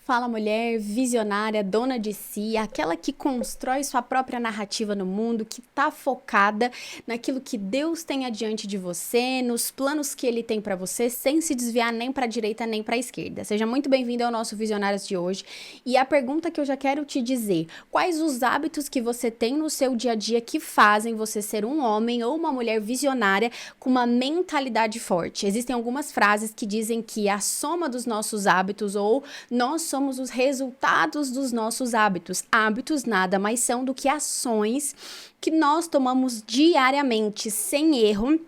Fala mulher, visionária, dona de si, aquela que constrói sua própria narrativa no mundo, que tá focada naquilo que Deus tem adiante de você, nos planos que Ele tem pra você, sem se desviar nem pra direita nem pra esquerda. Seja muito bem-vindo ao nosso Visionários de hoje. E a pergunta que eu já quero te dizer: quais os hábitos que você tem no seu dia a dia que fazem você ser um homem ou uma mulher visionária com uma mentalidade forte? Existem algumas frases que dizem que a soma dos nossos hábitos ou nós somos os resultados dos nossos hábitos. Hábitos nada mais são do que ações que nós tomamos diariamente, sem erro,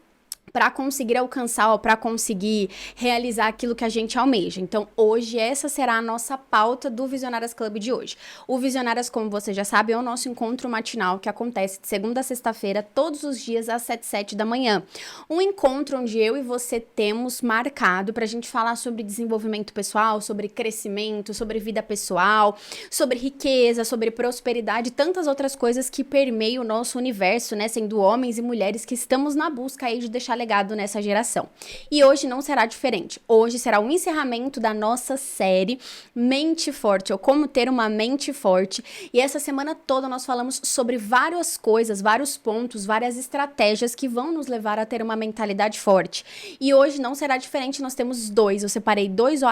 para conseguir alcançar ou para conseguir realizar aquilo que a gente almeja. Então, hoje, essa será a nossa pauta do Visionárias Club de hoje. O Visionárias, como você já sabe, é o nosso encontro matinal que acontece de segunda a sexta-feira, todos os dias às 7h, 7 da manhã. Um encontro onde eu e você temos marcado para a gente falar sobre desenvolvimento pessoal, sobre crescimento, sobre vida pessoal, sobre riqueza, sobre prosperidade e tantas outras coisas que permeiam o nosso universo, né? Sendo homens e mulheres que estamos na busca aí de deixar legado nessa geração. E hoje não será diferente. Hoje será o encerramento da nossa série Mente Forte, ou como ter uma mente forte. E essa semana toda nós falamos sobre várias coisas, vários pontos, várias estratégias que vão nos levar a ter uma mentalidade forte. E hoje não será diferente, nós temos dois. Eu separei dois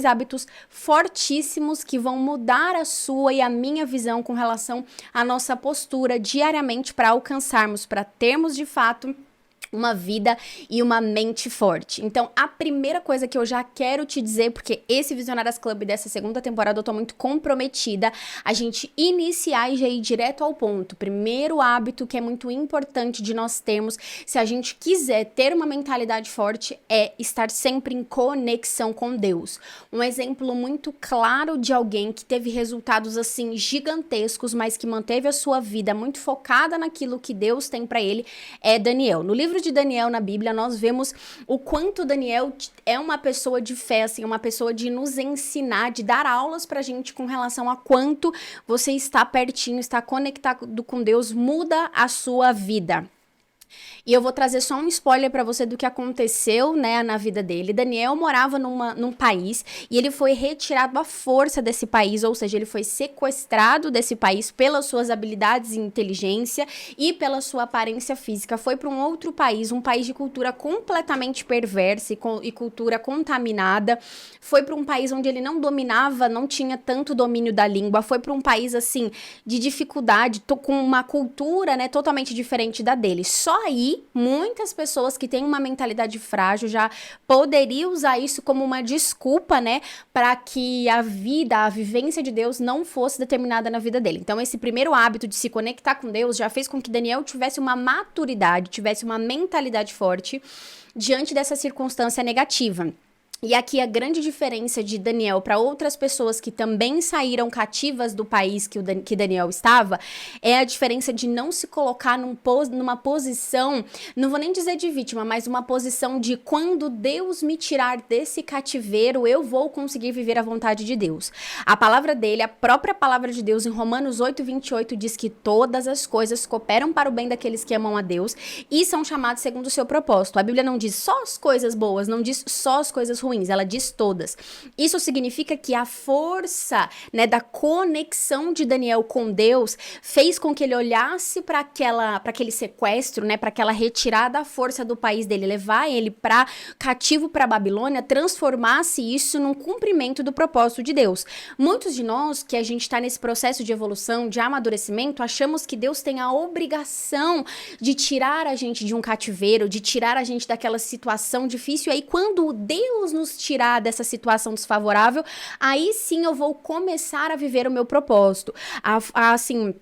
hábitos fortíssimos que vão mudar a sua e a minha visão com relação à nossa postura diariamente para alcançarmos, para termos de fato uma vida e uma mente forte. Então, a primeira coisa que eu já quero te dizer, porque esse Visionárias Club dessa segunda temporada eu tô muito comprometida, a gente iniciar e já ir direto ao ponto. Primeiro hábito que é muito importante de nós termos, se a gente quiser ter uma mentalidade forte, é estar sempre em conexão com Deus. Um exemplo muito claro de alguém que teve resultados assim gigantescos, mas que manteve a sua vida muito focada naquilo que Deus tem pra ele, é Daniel. No livro de Daniel na Bíblia, nós vemos o quanto Daniel é uma pessoa de fé, assim, uma pessoa de nos ensinar, de dar aulas pra gente com relação a quanto você está pertinho, está conectado com Deus, muda a sua vida. E eu vou trazer só um spoiler pra você do que aconteceu, né, na vida dele. Daniel morava num país e ele foi retirado à força desse país, ou seja, ele foi sequestrado desse país pelas suas habilidades e inteligência e pela sua aparência física. Foi para um outro país, um país de cultura completamente perversa e cultura contaminada. Foi para um país onde ele não dominava, não tinha tanto domínio da língua. Foi para um país, assim, de dificuldade, com uma cultura, né, totalmente diferente da dele. Só aí, muitas pessoas que têm uma mentalidade frágil já poderiam usar isso como uma desculpa, né, para que a vida, a vivência de Deus não fosse determinada na vida dele. Então, esse primeiro hábito de se conectar com Deus já fez com que Daniel tivesse uma maturidade, tivesse uma mentalidade forte diante dessa circunstância negativa. E aqui a grande diferença de Daniel para outras pessoas que também saíram cativas do país que Daniel estava, é a diferença de não se colocar numa posição, não vou nem dizer de vítima, mas uma posição de quando Deus me tirar desse cativeiro, eu vou conseguir viver a vontade de Deus. A palavra dele, a própria palavra de Deus em Romanos 8:28 diz que todas as coisas cooperam para o bem daqueles que amam a Deus e são chamados segundo o seu propósito. A Bíblia não diz só as coisas boas, não diz só as coisas ruins, ela diz todas. Isso significa que a força, né, da conexão de Daniel com Deus fez com que ele olhasse para aquele sequestro, né, para aquela retirada à força do país dele, levar ele para cativo para Babilônia, transformasse isso num cumprimento do propósito de Deus. Muitos de nós que a gente está nesse processo de evolução, de amadurecimento, achamos que Deus tem a obrigação de tirar a gente de um cativeiro, de tirar a gente daquela situação difícil. E aí quando Deus nos tirar dessa situação desfavorável, aí sim eu vou começar a viver o meu propósito. Assim,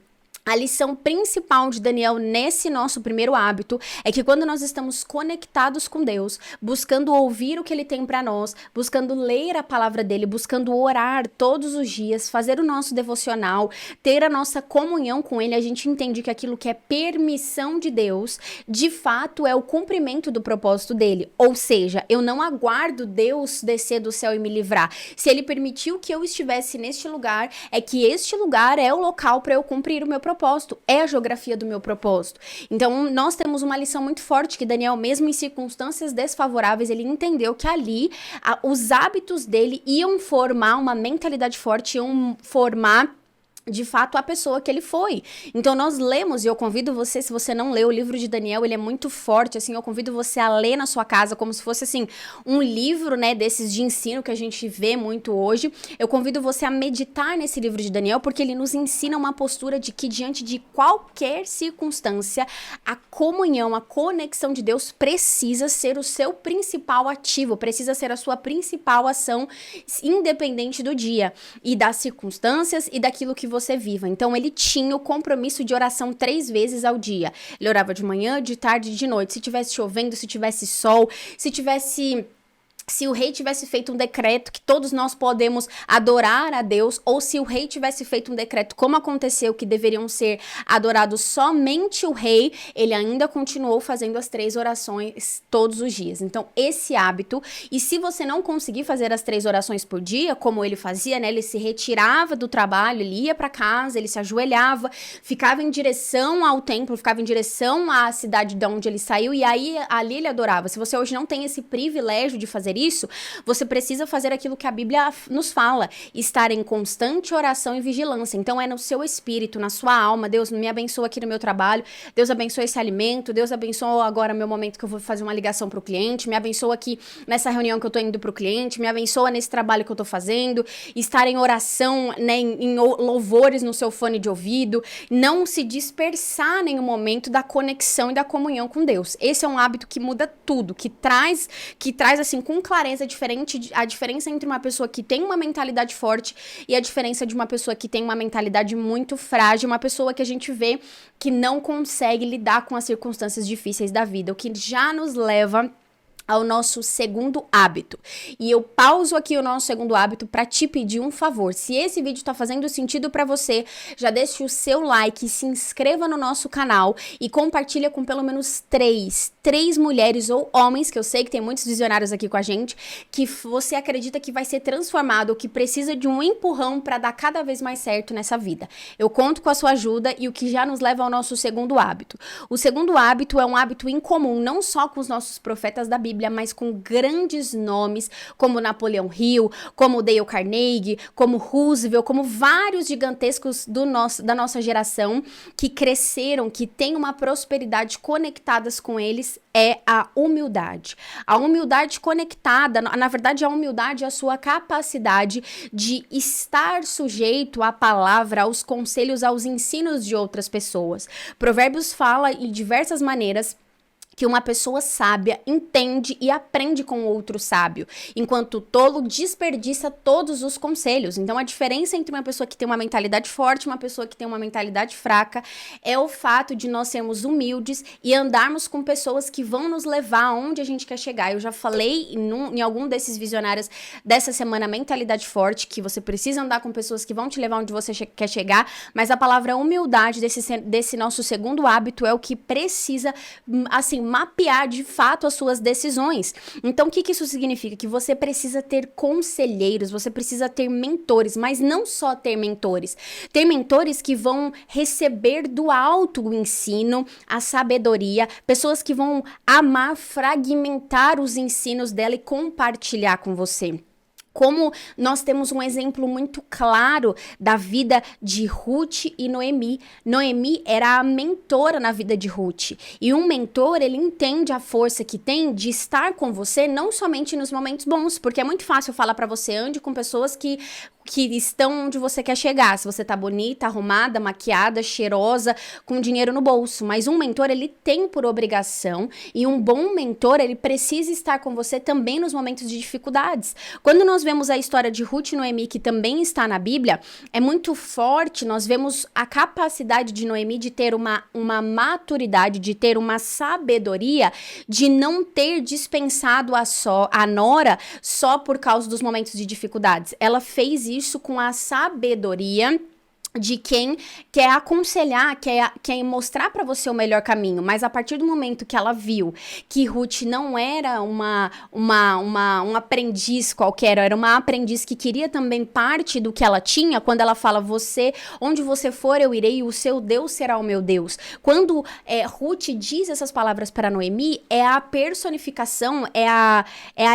a lição principal de Daniel nesse nosso primeiro hábito é que quando nós estamos conectados com Deus, buscando ouvir o que Ele tem para nós, buscando ler a palavra dele, buscando orar todos os dias, fazer o nosso devocional, ter a nossa comunhão com Ele, a gente entende que aquilo que é permissão de Deus, de fato é o cumprimento do propósito dele. Ou seja, eu não aguardo Deus descer do céu e me livrar. Se Ele permitiu que eu estivesse neste lugar, é que este lugar é o local para eu cumprir o meu propósito. propósito, é a geografia do meu propósito. Então, nós temos uma lição muito forte que Daniel, mesmo em circunstâncias desfavoráveis, ele entendeu que ali os hábitos dele iam formar uma mentalidade forte, iam formar de fato a pessoa que ele foi. Então nós lemos, e eu convido você, se você não leu o livro de Daniel, ele é muito forte, assim, eu convido você a ler na sua casa, como se fosse, assim, um livro, né, desses de ensino que a gente vê muito hoje. Eu convido você a meditar nesse livro de Daniel, porque ele nos ensina uma postura de que diante de qualquer circunstância, a comunhão, a conexão de Deus precisa ser o seu principal ativo, precisa ser a sua principal ação, independente do dia, e das circunstâncias, e daquilo que você viva. Então, ele tinha o compromisso de oração 3 vezes ao dia. Ele orava de manhã, de tarde e de noite. Se tivesse chovendo, se tivesse sol, se o rei tivesse feito um decreto que todos nós podemos adorar a Deus, ou se o rei tivesse feito um decreto como aconteceu, que deveriam ser adorados somente o rei, ele ainda continuou fazendo as 3 orações todos os dias. Então, esse hábito, e se você não conseguir fazer as 3 orações por dia, como ele fazia, né, ele se retirava do trabalho, ele ia para casa, ele se ajoelhava, ficava em direção ao templo, ficava em direção à cidade de onde ele saiu, e aí ali ele adorava. Se você hoje não tem esse privilégio de fazer isso, você precisa fazer aquilo que a Bíblia nos fala, estar em constante oração e vigilância. Então é no seu espírito, na sua alma. Deus me abençoa aqui no meu trabalho, Deus abençoa esse alimento, Deus abençoa agora meu momento que eu vou fazer uma ligação pro cliente, me abençoa aqui nessa reunião que eu tô indo pro cliente, me abençoa nesse trabalho que eu tô fazendo, estar em oração, né, em louvores no seu fone de ouvido, não se dispersar em nenhum momento da conexão e da comunhão com Deus. Esse é um hábito que muda tudo, que traz assim com clareza a diferença entre uma pessoa que tem uma mentalidade forte e a diferença de uma pessoa que tem uma mentalidade muito frágil, uma pessoa que a gente vê que não consegue lidar com as circunstâncias difíceis da vida, o que já nos leva ao nosso segundo hábito. E eu pauso aqui o nosso segundo hábito para te pedir um favor. Se esse vídeo tá fazendo sentido para você, já deixe o seu like, se inscreva no nosso canal e compartilha com pelo menos três mulheres ou homens, que eu sei que tem muitos visionários aqui com a gente, que você acredita que vai ser transformado ou que precisa de um empurrão para dar cada vez mais certo nessa vida. Eu conto com a sua ajuda e o que já nos leva ao nosso segundo hábito. O segundo hábito é um hábito incomum, não só com os nossos profetas da Bíblia, mas com grandes nomes, como Napoleão Hill, como Dale Carnegie, como Roosevelt, como vários gigantescos da nossa geração que cresceram, que têm uma prosperidade conectadas com eles, é a humildade. A humildade conectada, na verdade, a humildade é a sua capacidade de estar sujeito à palavra, aos conselhos, aos ensinos de outras pessoas. Provérbios fala em diversas maneiras que uma pessoa sábia entende e aprende com outro sábio, enquanto o tolo desperdiça todos os conselhos. Então, a diferença entre uma pessoa que tem uma mentalidade forte e uma pessoa que tem uma mentalidade fraca é o fato de nós sermos humildes e andarmos com pessoas que vão nos levar aonde a gente quer chegar. Eu já falei em algum desses visionários dessa semana, mentalidade forte, que você precisa andar com pessoas que vão te levar onde você quer chegar, mas a palavra humildade desse nosso segundo hábito é o que precisa, assim, mapear de fato as suas decisões. Então, o que isso significa? Que você precisa ter conselheiros, você precisa ter mentores, mas não só ter mentores que vão receber do alto o ensino, a sabedoria, pessoas que vão amar fragmentar os ensinos dela e compartilhar com você. Como nós temos um exemplo muito claro da vida de Ruth e Noemi. Noemi era a mentora na vida de Ruth. E um mentor, ele entende a força que tem de estar com você, não somente nos momentos bons, porque é muito fácil falar pra você, ande com pessoas que estão onde você quer chegar. Se você tá bonita, arrumada, maquiada, cheirosa, com dinheiro no bolso. Mas um mentor, ele tem por obrigação, e um bom mentor, ele precisa estar com você também nos momentos de dificuldades. Quando nós vemos a história de Ruth e Noemi, que também está na Bíblia, é muito forte. Nós vemos a capacidade de Noemi de ter uma maturidade, de ter uma sabedoria, de não ter dispensado a nora só por causa dos momentos de dificuldades. Ela fez isso com a sabedoria de quem quer aconselhar, quer mostrar para você o melhor caminho, mas a partir do momento que ela viu que Ruth não era um aprendiz qualquer, era uma aprendiz que queria também parte do que ela tinha, quando ela fala, onde você for eu irei, e o seu Deus será o meu Deus. Quando Ruth diz essas palavras para Noemi, é a personificação, é a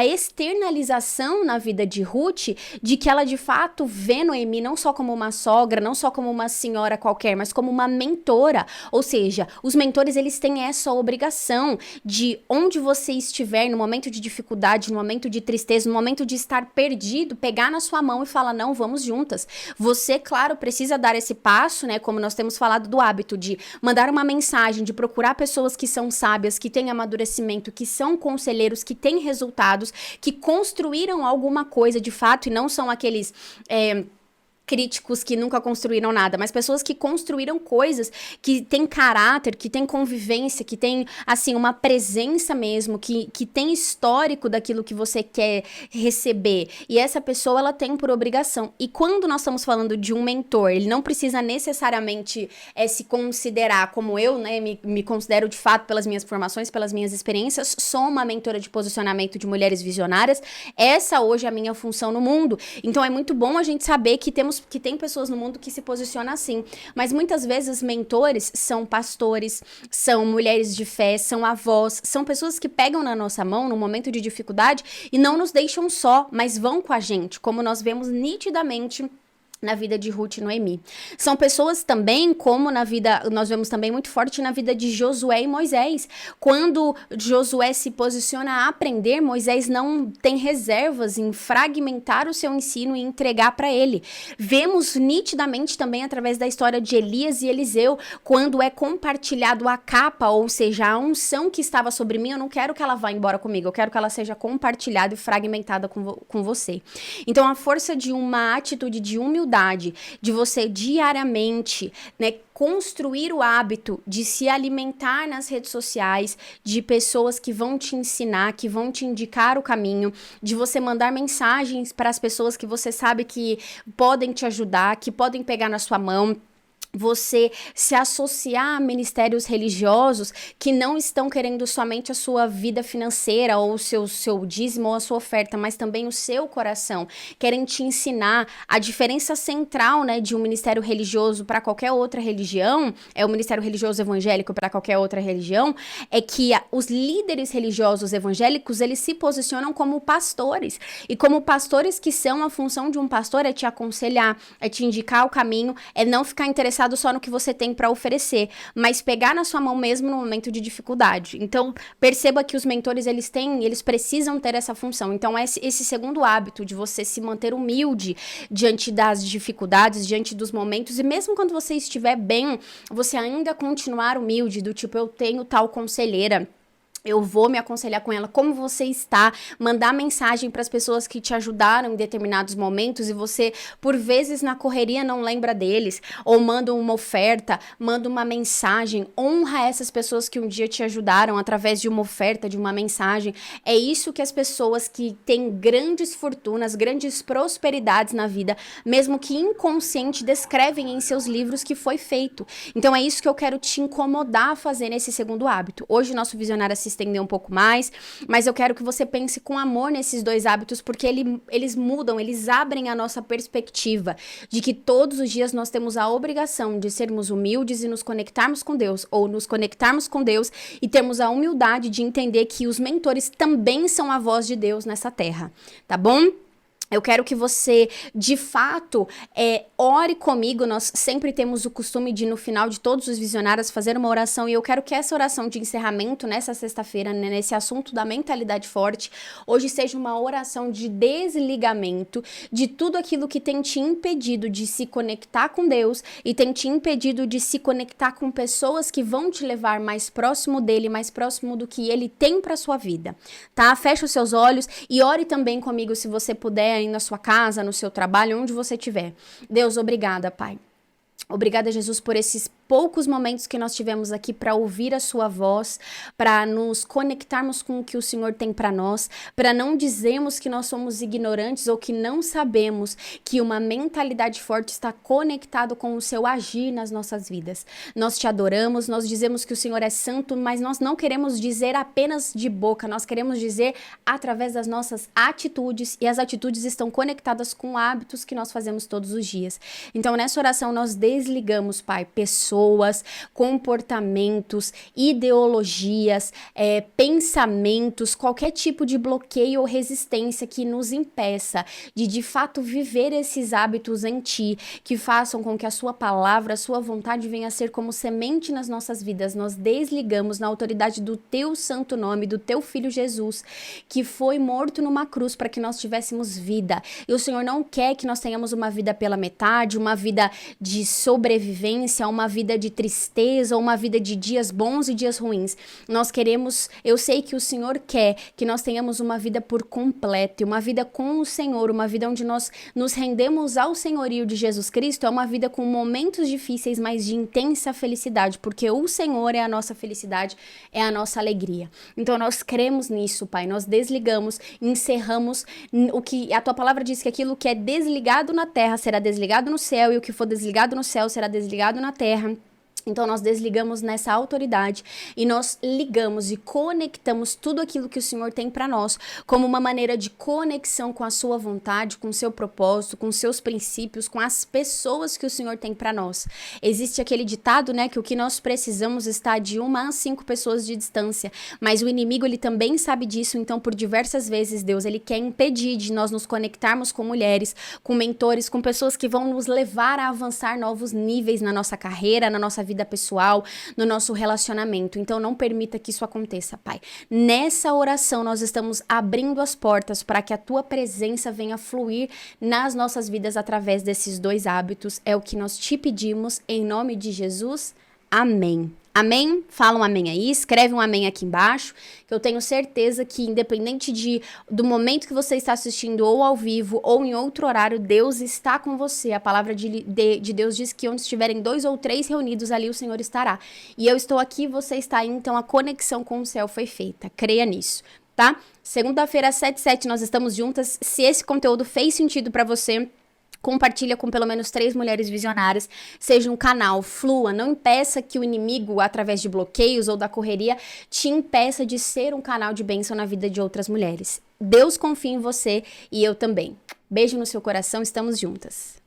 externalização na vida de Ruth, de que ela de fato vê Noemi não só como uma sogra, não só como uma senhora qualquer, mas como uma mentora. Ou seja, os mentores, eles têm essa obrigação de onde você estiver, no momento de dificuldade, no momento de tristeza, no momento de estar perdido, pegar na sua mão e falar, não, vamos juntas. Você, claro, precisa dar esse passo, né, como nós temos falado do hábito de mandar uma mensagem, de procurar pessoas que são sábias, que têm amadurecimento, que são conselheiros, que têm resultados, que construíram alguma coisa de fato e não são aqueles críticos que nunca construíram nada, mas pessoas que construíram coisas, que têm caráter, que têm convivência, que têm, assim, uma presença mesmo, que tem histórico daquilo que você quer receber. E essa pessoa, ela tem por obrigação. E quando nós estamos falando de um mentor, ele não precisa necessariamente se considerar como eu, né, me considero de fato pelas minhas formações, pelas minhas experiências, sou uma mentora de posicionamento de mulheres visionárias. Essa hoje é a minha função no mundo. Então é muito bom a gente saber que tem pessoas no mundo que se posicionam assim, mas muitas vezes mentores são pastores, são mulheres de fé, são avós, são pessoas que pegam na nossa mão no momento de dificuldade e não nos deixam só, mas vão com a gente, como nós vemos nitidamente na vida de Ruth e Noemi. São pessoas também, como na vida, nós vemos também muito forte na vida de Josué e Moisés. Quando Josué se posiciona a aprender, Moisés não tem reservas em fragmentar o seu ensino e entregar para ele. Vemos nitidamente também através da história de Elias e Eliseu, quando é compartilhado a capa, ou seja, a unção que estava sobre mim, eu não quero que ela vá embora comigo, eu quero que ela seja compartilhada e fragmentada com você. Então, a força de uma atitude de humildade, de você diariamente, né, construir o hábito de se alimentar nas redes sociais, de pessoas que vão te ensinar, que vão te indicar o caminho, de você mandar mensagens para as pessoas que você sabe que podem te ajudar, que podem pegar na sua mão. Você se associar a ministérios religiosos que não estão querendo somente a sua vida financeira ou o seu dízimo ou a sua oferta, mas também o seu coração. Querem te ensinar a diferença central, né, de um ministério religioso para qualquer outra religião, o ministério religioso evangélico para qualquer outra religião, é que os líderes religiosos evangélicos, eles se posicionam como pastores. E como pastores que são, a função de um pastor é te aconselhar, é te indicar o caminho, é não ficar interessado só no que você tem para oferecer, mas pegar na sua mão mesmo no momento de dificuldade. Então, perceba que os mentores, eles precisam ter essa função. Então, esse segundo hábito de você se manter humilde diante das dificuldades, diante dos momentos, e mesmo quando você estiver bem, você ainda continuar humilde, do tipo, eu tenho tal conselheira, eu vou me aconselhar com ela, como você está, mandar mensagem para as pessoas que te ajudaram em determinados momentos e você, por vezes, na correria não lembra deles, ou manda uma oferta, manda uma mensagem, honra essas pessoas que um dia te ajudaram através de uma oferta, de uma mensagem. É isso que as pessoas que têm grandes fortunas, grandes prosperidades na vida, mesmo que inconsciente, descrevem em seus livros que foi feito. Então é isso que eu quero te incomodar a fazer nesse segundo hábito. Hoje, nosso visionário se estender um pouco mais, mas eu quero que você pense com amor nesses dois hábitos, porque eles mudam, eles abrem a nossa perspectiva de que todos os dias nós temos a obrigação de sermos humildes e nos conectarmos com Deus, ou nos conectarmos com Deus e termos a humildade de entender que os mentores também são a voz de Deus nessa terra, tá bom? Eu quero que você, de fato, ore comigo. Nós sempre temos o costume de, no final de todos os visionários, fazer uma oração. E eu quero que essa oração de encerramento, nessa sexta-feira, né, nesse assunto da mentalidade forte, hoje seja uma oração de desligamento de tudo aquilo que tem te impedido de se conectar com Deus e tem te impedido de se conectar com pessoas que vão te levar mais próximo dele, mais próximo do que ele tem para sua vida, tá? Feche os seus olhos e ore também comigo, se você puder, aí na sua casa, no seu trabalho, onde você estiver. Deus, obrigada, Pai. Obrigada, Jesus, por esses poucos momentos que nós tivemos aqui para ouvir a sua voz, para nos conectarmos com o que o Senhor tem para nós, para não dizermos que nós somos ignorantes ou que não sabemos que uma mentalidade forte está conectado com o seu agir nas nossas vidas. Nós te adoramos, nós dizemos que o Senhor é santo, mas nós não queremos dizer apenas de boca, nós queremos dizer através das nossas atitudes, e as atitudes estão conectadas com hábitos que nós fazemos todos os dias. Então, nessa oração, nós desligamos, Pai, pessoas, comportamentos, ideologias, pensamentos, qualquer tipo de bloqueio ou resistência que nos impeça de fato viver esses hábitos em Ti, que façam com que a Sua palavra, a Sua vontade venha a ser como semente nas nossas vidas. Nós desligamos na autoridade do Teu santo nome, do Teu Filho Jesus, que foi morto numa cruz para que nós tivéssemos vida. E o Senhor não quer que nós tenhamos uma vida pela metade, uma vida de sobrevivência, uma vida de tristeza, uma vida de dias bons e dias ruins. Nós queremos, eu sei que o Senhor quer que nós tenhamos uma vida por completo, uma vida com o Senhor, uma vida onde nós nos rendemos ao senhorio de Jesus Cristo, é uma vida com momentos difíceis, mas de intensa felicidade, porque o Senhor é a nossa felicidade, é a nossa alegria. Então nós cremos nisso, Pai, nós desligamos, encerramos o que a Tua palavra diz, que aquilo que é desligado na terra será desligado no céu, e o que for desligado no céu será desligado na terra. Então nós desligamos nessa autoridade e nós ligamos e conectamos tudo aquilo que o Senhor tem para nós como uma maneira de conexão com a sua vontade, com o seu propósito, com os seus princípios, com as pessoas que o Senhor tem para nós. Existe aquele ditado, né, que o que nós precisamos está de 1 a 5 pessoas de distância, mas o inimigo ele também sabe disso, então por diversas vezes Deus ele quer impedir de nós nos conectarmos com mulheres, com mentores, com pessoas que vão nos levar a avançar novos níveis na nossa carreira, na nossa vida pessoal, no nosso relacionamento. Então não permita que isso aconteça, Pai. Nessa oração nós estamos abrindo as portas para que a Tua presença venha fluir nas nossas vidas através desses 2 hábitos. É o que nós te pedimos em nome de Jesus. Amém. Amém? Fala um amém aí, escreve um amém aqui embaixo, que eu tenho certeza que independente do momento que você está assistindo ou ao vivo ou em outro horário, Deus está com você. A palavra de Deus diz que onde estiverem 2 ou 3 reunidos, ali o Senhor estará. E eu estou aqui, você está aí, então a conexão com o céu foi feita. Creia nisso, tá? Segunda-feira, às 7h07, nós estamos juntas. Se esse conteúdo fez sentido para você, compartilha com pelo menos 3 mulheres visionárias, seja um canal, flua, não impeça que o inimigo, através de bloqueios ou da correria, te impeça de ser um canal de bênção na vida de outras mulheres. Deus confia em você e eu também. Beijo no seu coração, estamos juntas.